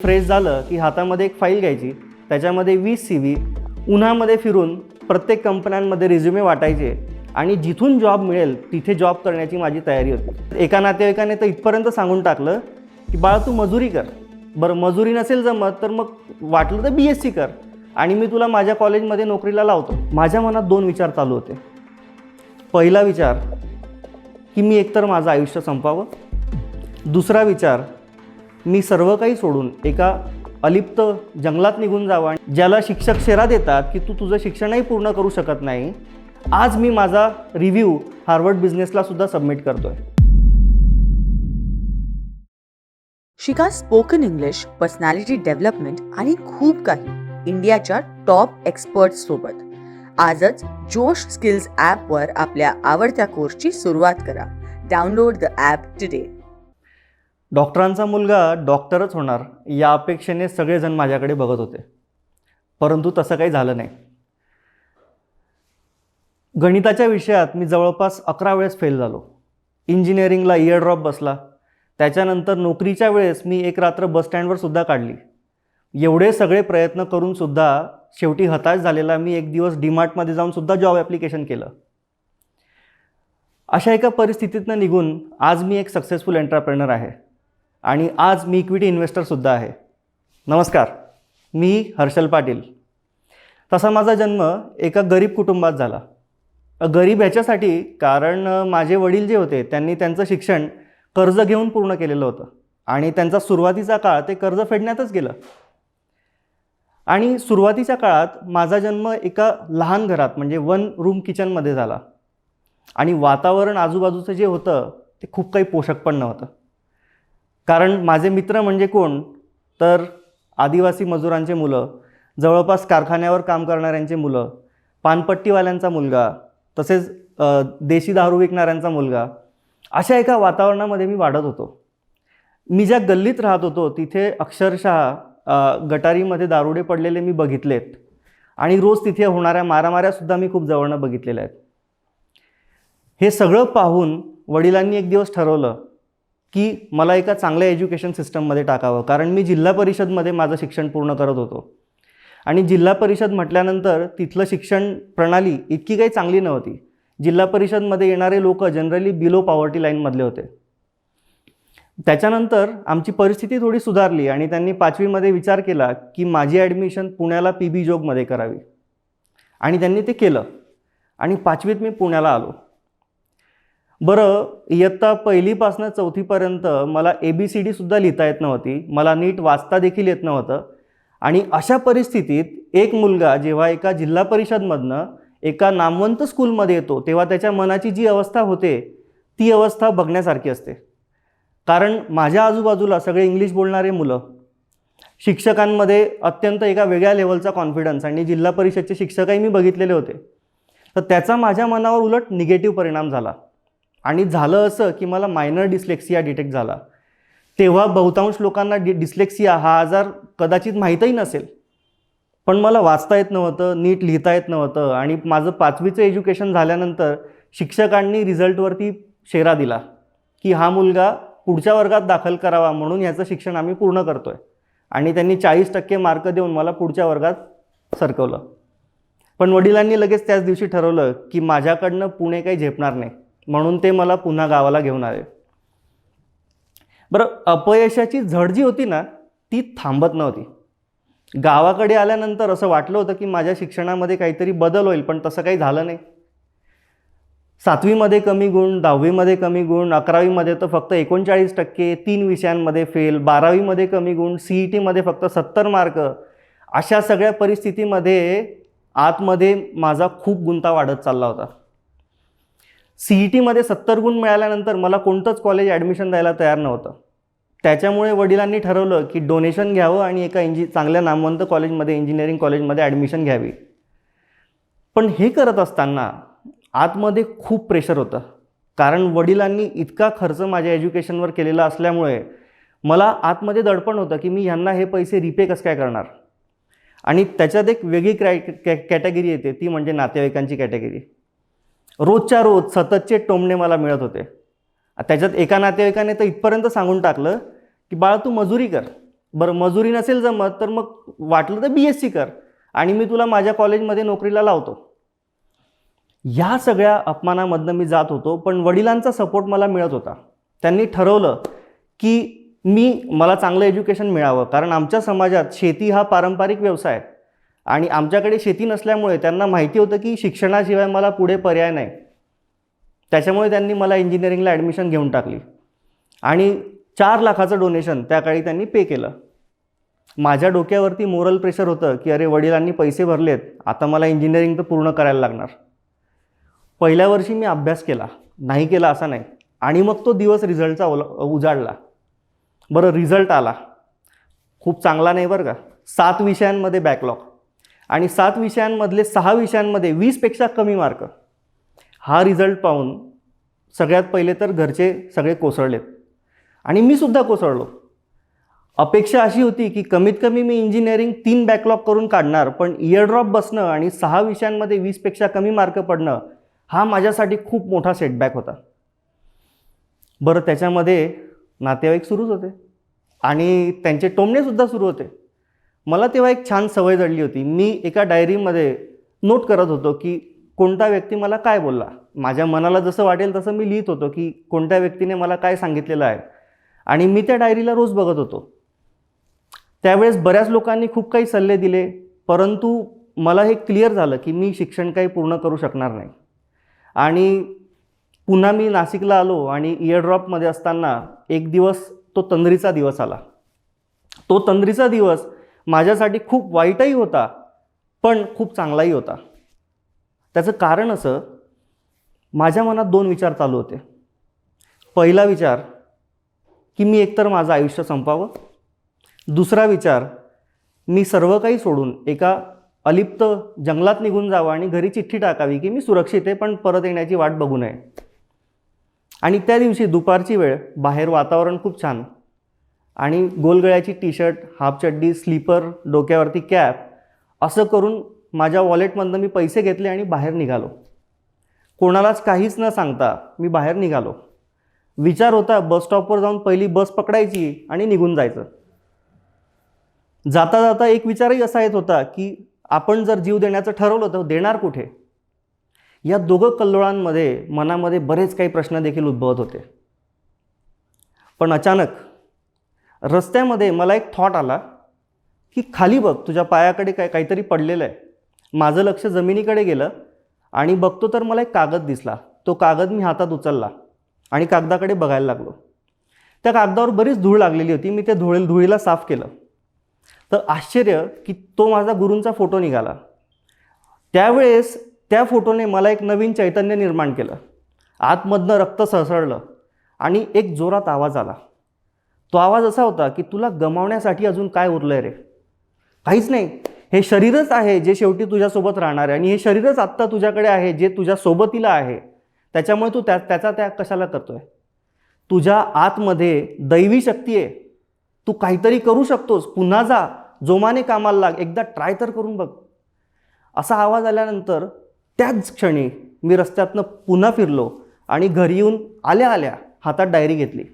Fresh झालं की हातामध्ये एक फाईल घ्यायची, त्याच्यामध्ये 20 CV उन्हामध्ये फिरून प्रत्येक कंपन्यांमध्ये रिझ्युमे वाटायचे आणि जिथून जॉब मिळेल तिथे जॉब करण्याची माझी तयारी होती। एका नातेवाईकाने तर इथपर्यंत सांगून टाकलं की बाळा तू मजुरी कर, बरं मजुरी नसेल जमत तर मग वाटलं तर BSc कर आणि मी तुला माझ्या कॉलेजमध्ये नोकरीला लावतो। माझ्या मनात दोन विचार चालू होते। पहिला विचार की मी एकतर माझं आयुष्य संपवावं, दुसरा विचार मी सर्व काही सोडून एका अलिप्त जंगलात निघून जावं आणि ज्याला शिक्षक शेरा देतात की तू तुझं शिक्षणही पूर्ण करू शकत नाही। आज मी माझा रिव्ह्यू हार्वर्ड बिझनेसला सुद्धा सबमिट करतोय। शिका स्पोकन इंग्लिश, पर्सनॅलिटी डेव्हलपमेंट आणि खूप काही इंडियाच्या टॉप एक्सपर्ट्स सोबत। आजच जोश स्किल्स ॲपवर आपल्या आवडत्या कोर्सची सुरुवात करा। Download the app today. डॉक्टरांचा मुलगा डॉक्टरच होणार या अपेक्षेने सगळेजण माझ्याकडे बघत होते, परंतु तसं काही झालं नाही। गणिताच्या विषयात मी जवळपास 11 वेळेस फेल झालो। इंजिनिअरिंगला इयर ड्रॉप बसला। त्याच्यानंतर नोकरीच्या वेळेस मी एक रात्र बस स्टँडवर सुद्धा काढली। एवढे सगळे प्रयत्न करून सुद्धा शेवटी हताश झालेला मी एक दिवस डीमार्टमध्ये जाऊन सुद्धा जॉब ॲप्लिकेशन केलं। अशा एका परिस्थितीतनं निघून आज मी एक सक्सेसफुल एंटरप्रेनर आहे आणि आज मी इक्विटी इन्व्हेस्टरसुद्धा आहे। नमस्कार, मी हर्षल पाटील। तसा माझा जन्म एका गरीब कुटुंबात झाला। गरीब ह्याच्यासाठी कारण माझे वडील जे होते त्यांनी त्यांचं शिक्षण कर्ज घेऊन पूर्ण केलेलं होतं आणि त्यांचा सुरुवातीचा काळ ते कर्ज फेडण्यातच गेलं। आणि सुरुवातीच्या काळात माझा जन्म एका लहान घरात म्हणजे 1 रूम किचनमध्ये झाला आणि वातावरण आजूबाजूचं जे होतं ते खूप काही पोषक पण नव्हतं। कारण माझे मित्र म्हणजे कोण तर आदिवासी मजुरांचे मुलं, जवळपास कारखान्यावर काम करणाऱ्यांचे मुलं, पानपट्टीवाल्यांचा मुलगा, तसेच देशी दारू विकणाऱ्यांचा मुलगा, अशा एका वातावरणामध्ये मी वाढत होतो। मी ज्या गल्लीत राहत होतो तिथे अक्षरशः गटारीमध्ये दारुडे पडलेले मी बघितलेत आणि रोज तिथे होणाऱ्या मारामाऱ्यासुद्धा मी खूप जवळनं बघितलेल्या आहेत। हे सगळं पाहून वडिलांनी एक दिवस ठरवलं की मला एका चांगल्या एज्युकेशन सिस्टममध्ये टाकावं, कारण मी जिल्हा परिषदमध्ये माझं शिक्षण पूर्ण करत होतो आणि जिल्हा परिषद म्हटल्यानंतर तिथलं शिक्षण प्रणाली इतकी काही चांगली नव्हती। जिल्हा परिषदमध्ये येणारे लोक जनरली बिलो पॉवर्टी लाईनमधले होते। त्याच्यानंतर आमची परिस्थिती थोडी सुधारली आणि त्यांनी 5वीमध्ये विचार केला की माझी ॲडमिशन पुण्याला PB जोगमध्ये करावी आणि त्यांनी ते केलं आणि 5वीत मी पुण्याला आलो। बरं, इयत्ता 1लीपासून 4थीपर्यंत मला ABCD सुद्धा लिहिता येत नव्हती, मला नीट वाचता देखील येत नव्हतं आणि अशा परिस्थितीत एक मुलगा जेव्हा एका जिल्हा परिषदमधनं एका नामवंत स्कूलमध्ये येतो तेव्हा त्याच्या मनाची जी अवस्था होते ती अवस्था बघण्यासारखी असते। कारण माझ्या आजूबाजूला सगळे इंग्लिश बोलणारे मुलं, शिक्षकांमध्ये अत्यंत एका वेगळ्या लेवलचा कॉन्फिडन्स आणि जिल्हा परिषदचे शिक्षकही मी बघितलेले होते। तर त्याचा माझ्या मनावर उलट निगेटिव्ह परिणाम झाला आणि झालं असं की मला मायनर डिस्लेक्सिया डिटेक्ट झाला। तेव्हा बहुतांश लोकांना डिस्लेक्सिया हा आजार कदाचित माहीतही नसेल, पण मला वाचता येत नव्हतं, नीट लिहिता येत नव्हतं आणि माझं 5वीचं एज्युकेशन झाल्यानंतर शिक्षकांनी रिझल्टवरती शेरा दिला की हा मुलगा पुढच्या वर्गात दाखल करावा म्हणून याचं शिक्षण आम्ही पूर्ण करतोय आणि त्यांनी 40% मार्क देऊन मला पुढच्या वर्गात सरकवलं। पण वडिलांनी लगेच त्याच दिवशी ठरवलं की माझ्याकडनं पुणे काही झेपणार नाही, म्हणून ते मला पुन्हा गावाला घेऊन आले। बरं, अपयशाची झड जी होती ना ती थांबत नव्हती। गावाकडे आल्यानंतर असं वाटलं होतं की माझ्या शिक्षणामध्ये काहीतरी बदल होईल, पण तसं काही झालं नाही। 7वीमध्ये कमी गुण, 10वीमध्ये कमी गुण, 11वीमध्ये तर फक्त 39%, 3 विषयांमध्ये फेल, 12वीमध्ये कमी गुण, CETमध्ये फक्त 70 मार्क। अशा सगळ्या परिस्थितीमध्ये आतमध्ये माझा खूप गुंता वाढत चालला होता। CETमध्ये 70 गुण मिळाल्यानंतर मला कोणतंच कॉलेज ॲडमिशन द्यायला तयार नव्हतं। त्याच्यामुळे वडिलांनी ठरवलं की डोनेशन घ्यावं आणि एका चांगल्या नामवंत कॉलेजमध्ये, इंजिनिअरिंग कॉलेजमध्ये ॲडमिशन घ्यावी। पण हे करत असताना आतमध्ये खूप प्रेशर होतं, कारण वडिलांनी इतका खर्च माझ्या एज्युकेशनवर केलेला असल्यामुळे मला आतमध्ये दडपण होतं की मी ह्यांना हे पैसे रिपे कसं काय करणार। आणि त्याच्यात एक वेगळी कॅटेगरी येते, ती म्हणजे नातेवाईकांची कॅटेगरी। रोजच्या रोज सततचे टोमणे मला मिळत होते। त्याच्यात एका नातेवाईकाने तर इथपर्यंत सांगून टाकलं की बाळा तू मजुरी कर, बरं मजुरी नसेल जमत तर मग वाटलं तर BSc कर आणि मी तुला माझ्या कॉलेजमध्ये नोकरीला लावतो. ह्या सगळ्या अपमानामधनं मी जात होतो, पण वडिलांचा सपोर्ट मला मिळत होता. त्यांनी ठरवलं की मला चांगलं एज्युकेशन मिळावं, कारण आमच्या समाजात शेती हा पारंपरिक व्यवसाय आहे आणि आमच्याकडे शेती नसल्यामुळे त्यांना माहिती होतं की शिक्षणाशिवाय मला पुढे पर्याय नाही. त्याच्यामुळे त्यांनी मला इंजिनिअरिंगला ॲडमिशन घेऊन टाकली आणि 4 लाखाचं डोनेशन त्या काळी त्यांनी पे केलं. माझ्या डोक्यावरती मोरल प्रेशर होतं की अरे वडिलांनी पैसे भरलेत, आता मला इंजिनिअरिंग तर पूर्ण करायला लागणार. पहिल्या वर्षी मी अभ्यास केला, नाही केला असा नाही, आणि मग तो दिवस रिझल्टचा उजाडला. बरं रिझल्ट आला, खूप चांगला नाही बरं का. 7 विषयांमध्ये बॅकलॉग आणि 7 विषयांमधले 6 विषयांमध्ये 20पेक्षा कमी मार्क. हा रिझल्ट पाहून सगळ्यात पहिले तर घरचे सगळे कोसळलेत आणि मी सुद्धा कोसळलो. अपेक्षा अशी होती की कमीत कमी मी इंजिनिअरिंग 3 बॅकलॉग करून काढणार, पण इयर ड्रॉप बसणं आणि 6 विषयांमध्ये 20पेक्षा कमी मार्क पडणं हा माझ्यासाठी खूप मोठा सेटबॅक होता. बरं त्याच्यामध्ये नातेवाईक सुरूच होते आणि त्यांचे टोमणेसुद्धा सुरू होते. मला तेव्हा एक छान सवय जडली होती. मी एका डायरीमध्ये नोट करत होतो की कोणता व्यक्ती मला काय बोलला. माझ्या मनाला जसं वाटेल तसं मी लिहित होतो की कोणत्या व्यक्तीने मला काय सांगितलेलं आहे, आणि मी त्या डायरीला रोज बघत होतो. त्यावेळेस बऱ्याच लोकांनी खूप काही सल्ले दिले, परंतु मला हे क्लिअर झालं की मी शिक्षण काही पूर्ण करू शकणार नाही. आणि पुन्हा मी नाशिकला आलो आणि इयर ड्रॉपमध्ये असताना एक दिवस तो तंद्रीचा दिवस आला. तो तंद्रीचा दिवस माझ्यासाठी खूप वाईटही होता, पण खूप चांगलाही होता. त्याचं कारण असं, माझ्या मनात 2 विचार चालू होते. पहिला विचार की मी एकतर माझं आयुष्य संपवावं, दुसरा विचार मी सर्व काही सोडून एका अलिप्त जंगलात निघून जावं आणि घरी चिठ्ठी टाकावी की मी सुरक्षित आहे, पण परत येण्याची वाट बघू नये. आणि त्या दिवशी दुपारची वेळ, बाहेर वातावरण खूप छान, आणि गोलगळ्याची टी-शर्ट, हाफ चड्डी, स्लीपर, डोक्यावरती कॅप, असं करून माझ्या वॉलेटमधनं मी पैसे घेतले आणि बाहेर निघालो. कोणालाच काहीच न सांगता मी बाहेर निघालो. विचार होता बस स्टॉपवर जाऊन पहिली बस पकडायची आणि निघून जायचं. जाता जाता एक विचारही असा येत होता की आपण जर जीव देण्याचं ठरवलं तर देणार कुठे. या दोघं कल्लोळांमध्ये मनामध्ये बरेच काही प्रश्न देखील उद्भवत होते. पण अचानक रस्त्यामध्ये मला एक थॉट आला की खाली बघ, तुझ्या पायाकडे काहीतरी पडलेलं आहे. माझं लक्ष जमिनीकडे गेलं आणि बघतो तर मला एक कागद दिसला. तो कागद मी हातात उचलला आणि कागदाकडे बघायला लागलो. त्या कागदावर बरीच धूळ लागलेली होती. मी त्या धुळीला साफ केलं तर आश्चर्य की तो माझा गुरूंचा फोटो निघाला. त्यावेळेस त्या फोटोने मला एक नवीन चैतन्य निर्माण केलं. आतमधनं रक्त सळसळलं आणि एक जोरात आवाज आला. तो आवाज असा होता की तुला गमावण्यासाठी अजून काय उरलं आहे रे? काहीच नाही. हे शरीरच आहे जे शेवटी तुझ्यासोबत राहणार आहे, आणि हे शरीरच आत्ता तुझ्याकडे आहे जे तुझ्या सोबतीला आहे. त्याच्यामुळे तू त्याचा त्याग कशाला करतोय? तुझ्या आतमध्ये दैवी शक्ती आहे. तू काहीतरी करू शकतोस. पुन्हा जा, जोमाने कामाला लाग, एकदा ट्राय तर करून बघ. असा आवाज आल्यानंतर त्याच क्षणी मी रस्त्यातनं पुन्हा फिरलो आणि घरी येऊन आल्या आल्या हातात डायरी घेतली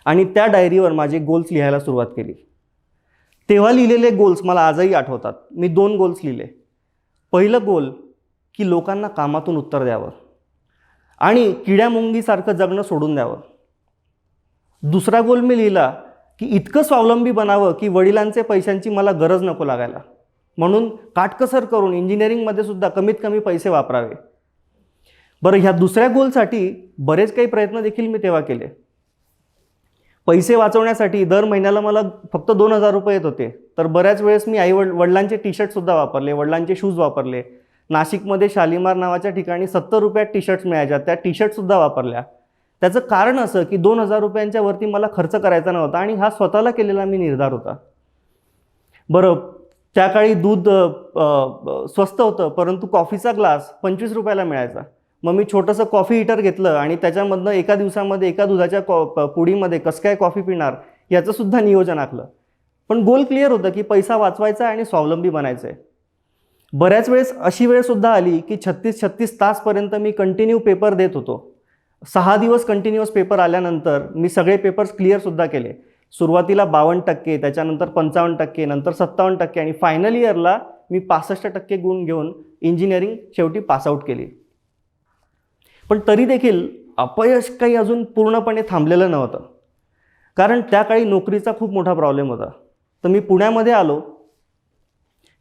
आणि त्या डायरीवर माझे गोल्स लिहायला सुरुवात केली. तेव्हा लिहिलेले गोल्स मला आजही आठवतात. मी 2 गोल्स लिहिले. पहिलं गोल की लोकांना कामातून उत्तर द्यावं आणि किड्यामुंगीसारखं जगणं सोडून द्यावं. दुसरा गोल मी लिहिला की इतकं स्वावलंबी बनावं की वडिलांचे पैशांची मला गरज नको लागायला, म्हणून काटकसर करून इंजिनिअरिंगमध्ये सुद्धा कमीत कमी पैसे वापरावे. बरं, ह्या दुसऱ्या गोलसाठी बरेच काही प्रयत्न देखील मी तेव्हा केले. पैसे वाचवण्यासाठी दर महिन्याला मला फक्त 2,000 रुपये येत होते, तर बऱ्याच वेळेस मी वडिलांचे टी-शर्टसुद्धा वापरले, वडिलांचे शूज वापरले. नाशिकमध्ये शालिमार नावाच्या ठिकाणी 70 रुपयात टी-शर्ट्स मिळायच्या, त्या टी-शर्टसुद्धा वापरल्या. त्याचं कारण असं की 2,000 रुपयांच्या वरती मला खर्च करायचा नव्हता आणि हा स्वतःला केलेला मी निर्धार होता. बरं, त्या काळी दूध स्वस्त होतं, परंतु कॉफीचा ग्लास 25 रुपयाला मिळायचा. मग मी छोटंसं कॉफी हिटर घेतलं आणि त्याच्यामधनं एका दिवसामध्ये एका दुधाच्या पुडीमध्ये कसं काय कॉफी पिणार याचंसुद्धा नियोजन आखलं. पण गोल क्लिअर होतं की पैसा वाचवायचा आणि स्वावलंबी बनायचं आहे. बऱ्याच वेळेस अशी वेळसुद्धा आली की 36 तासपर्यंत मी कंटिन्यू पेपर देत होतो. 6 दिवस कंटिन्युअस पेपर आल्यानंतर मी सगळे पेपर्स क्लिअरसुद्धा केले. सुरुवातीला 52%, त्याच्यानंतर 55%, नंतर 57% आणि फायनल इयरला मी 65% गुण घेऊन इंजिनिअरिंग शेवटी पासआउट केली. पण तरी देखील अपयश काही अजून पूर्णपणे थांबलेलं नव्हतं, कारण त्या काळी नोकरीचा खूप मोठा प्रॉब्लेम होता. तर मी पुण्यामध्ये आलो.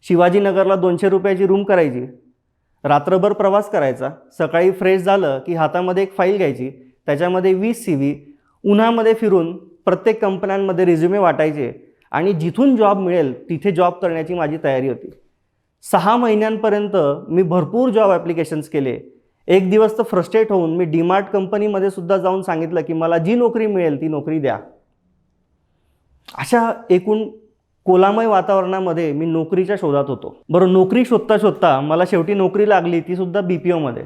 शिवाजीनगरला 200 रुपयाची रूम करायची, रात्रभर प्रवास करायचा, सकाळी फ्रेश झालं की हातामध्ये एक फाईल घ्यायची, त्याच्यामध्ये 20 CV, उन्हामध्ये फिरून प्रत्येक कंपन्यांमध्ये रिझ्युमे वाटायचे आणि जिथून जॉब मिळेल तिथे जॉब करण्याची माझी तयारी होती. 6 महिन्यांपर्यंत मी भरपूर जॉब ॲप्लिकेशन्स केले. एक दिवस तर फ्रस्ट्रेट होऊन मी डीमार्ट कंपनीमध्ये सुद्धा जाऊन सांगितलं की मला जी नोकरी मिळेल ती नोकरी द्या. अशा एकूण कोलामय वातावरणामध्ये मी नोकरीच्या शोधात होतो. बरं, नोकरी शोधता शोधता मला शेवटी नोकरी लागली, ती सुद्धा BPOमध्ये.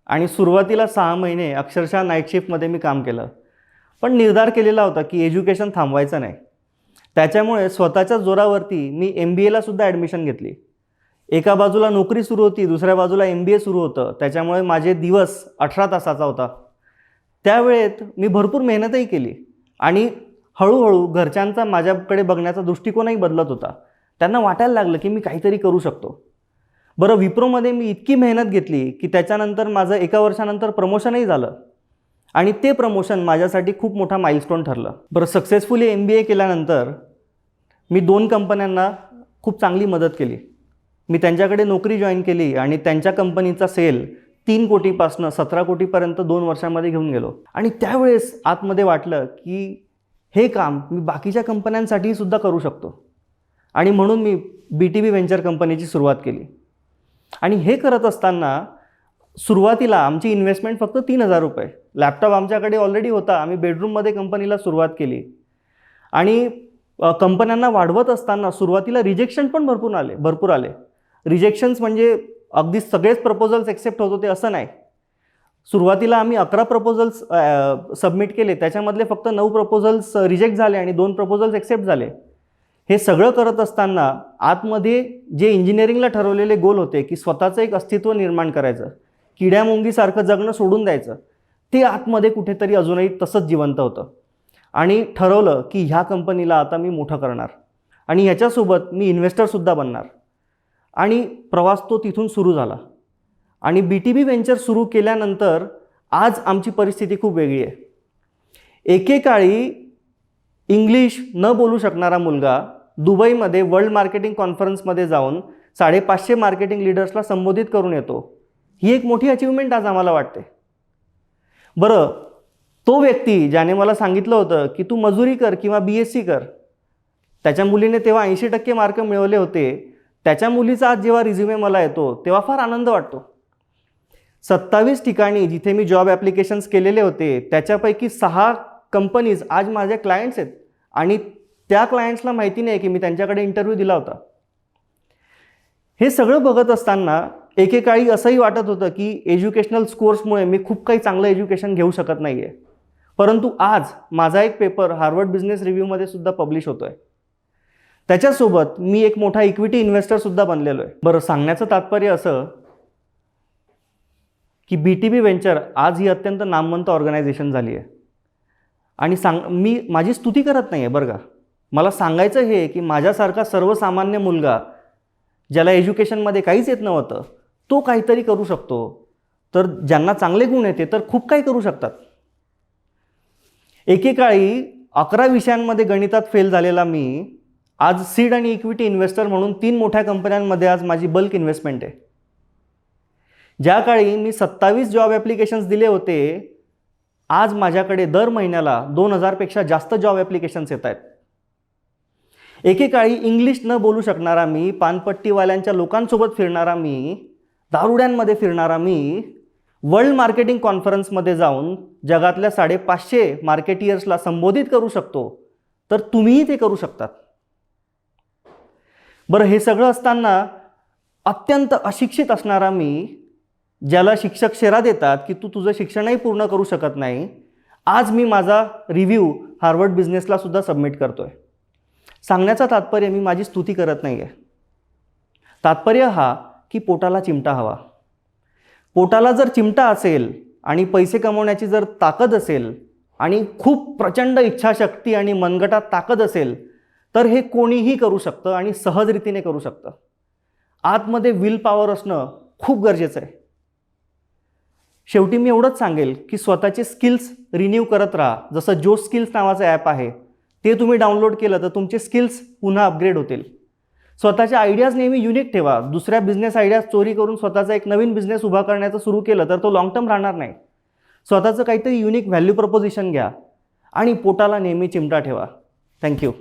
आणि सुरुवातीला 6 महिने अक्षरशः नाईट शिफ्टमध्ये मी काम केलं. पण निर्धार केलेला होता की एज्युकेशन थांबवायचं नाही. त्याच्यामुळे स्वतःच्या जोरावरती मी MBAला सुद्धा ॲडमिशन घेतली. एका बाजूला नोकरी सुरू होती, दुसऱ्या बाजूला MBA सुरू होतं. त्याच्यामुळे माझे दिवस 18 तासाचा होता. त्यावेळेत मी भरपूर मेहनतही केली आणि हळूहळू घरच्यांचा माझ्याकडे बघण्याचा दृष्टिकोनही बदलत होता. त्यांना वाटायला लागलं की मी काहीतरी करू शकतो. बरं, विप्रोमध्ये मी इतकी मेहनत घेतली की त्याच्यानंतर माझं 1 वर्षानंतर प्रमोशनही झालं आणि ते प्रमोशन माझ्यासाठी खूप मोठा माइलस्टोन ठरलं. बरं, सक्सेसफुली MBA केल्यानंतर मी 2 कंपन्यांना खूप चांगली मदत केली. मी त्यांच्याकडे नोकरी जॉईन केली आणि त्यांच्या कंपनीचा सेल 3 कोटीपासून 17 कोटीपर्यंत 2 वर्षांमध्ये घेऊन गेलो. आणि त्यावेळेस आतमध्ये वाटलं की हे काम मी बाकीच्या कंपन्यांसाठीही सुद्धा करू शकतो. आणि म्हणून मी BTB व्हेंचर कंपनीची सुरुवात केली. आणि हे करत असताना सुरुवातीला आमची इन्व्हेस्टमेंट फक्त 3000 रुपये. लॅपटॉप आमच्याकडे ऑलरेडी होता. आम्ही बेडरूममध्ये कंपनीला सुरुवात केली आणि कंपन्यांना वाढवत असताना सुरुवातीला रिजेक्शन पण भरपूर आले. रिजेक्शन्स म्हणजे अगदी सगळेच प्रपोजल्स एक्सेप्ट होत होते असं नाही. सुरुवातीला आम्ही 11 प्रपोजल्स सबमिट केले, त्याच्यामधले फक्त 9 प्रपोजल्स रिजेक्ट झाले आणि 2 प्रपोजल्स एक्सेप्ट झाले. हे सगळं करत असताना आतमध्ये जे इंजिनिअरिंगला ठरवलेले गोल होते की स्वतःचं एक अस्तित्व निर्माण करायचं, किड्यामुंगीसारखं जगणं सोडून द्यायचं, ते आतमध्ये कुठेतरी अजूनही तसंच जिवंत होतं. आणि ठरवलं की ह्या कंपनीला आता मी मोठं करणार आणि ह्याच्यासोबत मी इन्व्हेस्टरसुद्धा बनणार. आणि प्रवास तो तिथून सुरू झाला. आणि BTB व्हेंचर सुरू केल्यानंतर आज आमची परिस्थिती खूप वेगळी आहे. एकेकाळी इंग्लिश न बोलू शकणारा मुलगा दुबईमध्ये वर्ल्ड मार्केटिंग कॉन्फरन्समध्ये जाऊन 550 मार्केटिंग लीडर्सला संबोधित करून येतो. ही एक मोठी अचिव्हमेंट आज आम्हाला वाटते. बरं, तो व्यक्ती ज्याने मला सांगितलं होतं की तू मजुरी कर किंवा BSc कर, त्याच्या मुलीने तेव्हा 80% मार्क मिळवले होते. त्याच्या मुलीचा आज जेव्हा रिझ्युमे मला येतो तेव्हा फार आनंद वाटतो. 27 ठिकाणी जिथे मी जॉब ॲप्लिकेशन्स केलेले होते त्याच्यापैकी 6 कंपनीज आज माझे क्लायंट्स आहेत आणि त्या क्लायंट्सला माहिती नाही की मी त्यांच्याकडे इंटरव्ह्यू दिला होता. हे सगळं बघत असताना एकेकाळी असंही वाटत होतं की एज्युकेशनल स्कोर्समुळे मी खूप काही चांगलं एज्युकेशन घेऊ शकत नाही आहे. परंतु आज माझा एक पेपर हार्वर्ड बिझनेस रिव्ह्यूमध्ये सुद्धा पब्लिश होतो आहे. त्याच्यासोबत मी एक मोठा इक्विटी इन्व्हेस्टरसुद्धा बनलेलो आहे. बरं, सांगण्याचं तात्पर्य असं की BTB व्हेंचर आज ही अत्यंत नामवंत ऑर्गनायझेशन झाली आहे. आणि मी माझी स्तुती करत नाही आहे बरं का. मला सांगायचं हे की माझ्यासारखा सर्वसामान्य मुलगा ज्याला एज्युकेशनमध्ये काहीच येत नव्हतं तो काहीतरी करू शकतो. तर ज्यांना चांगले गुण येते तर खूप काही करू शकतात. एकेकाळी 11 विषयांमध्ये गणितात फेल झालेला मी आज सीड आणि इक्विटी इन्व्हेस्टर म्हणून 3 मोठ्या कंपन्यांमध्ये आज माझी बल्क इन्व्हेस्टमेंट आहे. ज्या काळी मी 27 जॉब ॲप्लिकेशन्स दिले होते, आज माझ्याकडे दर महिन्याला 2000 पेक्षा जास्त जॉब ॲप्लिकेशन्स येत आहेत. एकेकाळी इंग्लिश न बोलू शकणारा मी, पानपट्टीवाल्यांच्या लोकांसोबत फिरणारा मी, दारुड्यांमध्ये फिरणारा मी, वर्ल्ड मार्केटिंग कॉन्फरन्समध्ये जाऊन जगातल्या 550 मार्केटियर्सला संबोधित करू शकतो. तर तुम्हीही ते करू शकतात. बरं, हे सगळं असताना अत्यंत अशिक्षित असणारा मी, ज्याला शिक्षक शेरा देतात की तू तुझं शिक्षणही पूर्ण करू शकत नाही, आज मी माझा रिव्ह्यू हार्वर्ड बिझनेसला सुद्धा सबमिट करतोय. सांगण्याचा तात्पर्य मी माझी स्तुती करत नाही आहे. तात्पर्य हा की पोटाला चिमटा हवा. पोटाला जर चिमटा असेल आणि पैसे कमवण्याची जर ताकद असेल आणि खूप प्रचंड इच्छाशक्ती आणि मनगटात ताकद असेल तर हे कोणीही करू शकतं आणि सहजरीतीने करू शकतं. आतमध्ये विल पॉवर असणं खूप गरजेचं आहे. शेवटी मी एवढंच सांगेल की स्वतःचे स्किल्स रिन्यू करत राहा. जसं जोश स्किल्स नावाचं ॲप आहे ते तुम्ही डाउनलोड केलं तर तुमचे स्किल्स पुन्हा अपग्रेड होतील. स्वतःच्या आयडियाज नेहमी युनिक ठेवा. दुसऱ्या बिझनेस आयडियाज चोरी करून स्वतःचा एक नवीन बिझनेस उभा करण्याचं सुरू केलं तर तो लॉंग टर्म राहणार नाही. स्वतःचं काहीतरी युनिक व्हॅल्यू प्रपोजिशन घ्या आणि पोटाला नेहमी चिमटा ठेवा. थँक्यू.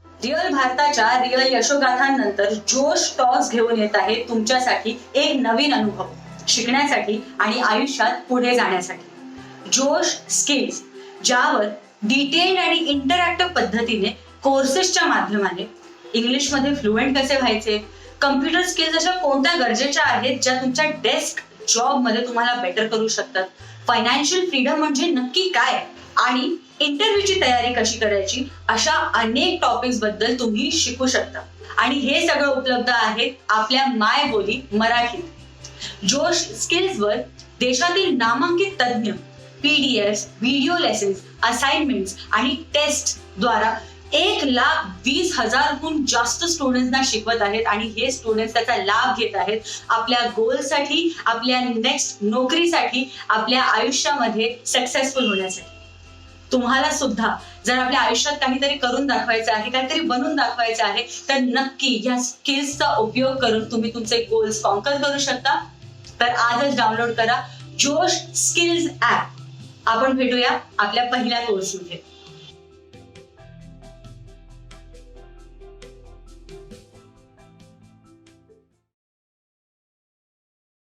रिअल भारताच्या रिअल यशोगाथांनंतर जोश टॉक्स घेऊन येत आहे तुमच्यासाठी एक नवीन अनुभव शिकण्यासाठी आणि आयुष्यात पुढे जाण्यासाठी. जोश स्किल्स, ज्यावर डिटेल्ड आणि इंटरॅक्टिव्ह पद्धतीने कोर्सेसच्या माध्यमाने इंग्लिशमध्ये फ्लुएंट कसे व्हायचे, कम्प्युटर स्किल्स अशा कोणत्या गरजेच्या आहेत ज्या तुमच्या डेस्क जॉबमध्ये तुम्हाला बेटर करू शकतात, फायनान्शियल फ्रीडम म्हणजे नक्की काय आणि इंटरव्ह्यूची तयारी कशी करायची, अशा अनेक टॉपिक्स बद्दल तुम्ही शिकू शकता. आणि हे सगळं उपलब्ध आहे आपल्या माय बोली मराठीत. जोश स्किल्सवर देशातील नामांकित तज्ञ PDF, व्हिडिओ लेसन्स, असाइनमेंट्स आणि टेस्ट द्वारा 1,20,000हून जास्त स्टुडंट्सना शिकवत आहेत आणि हे स्टुडंट्स त्याचा लाभ घेत आहेत आपल्या गोलसाठी, आपल्या नेक्स्ट नोकरीसाठी, आपल्या आयुष्यामध्ये सक्सेसफुल होण्यासाठी. तुम्हाला सुद्धा जर आपल्या आयुष्यात काहीतरी करून दाखवायचं आहे, काहीतरी बनवून दाखवायचं आहे तर नक्की या स्किल्सचा उपयोग करून तुम्ही तुमचे गोल्स कॉन्कर करू शकता. तर आजच डाउनलोड करा जोश स्किल्स ॲप. आपण भेटूया आपल्या पहिल्या कोर्समध्ये.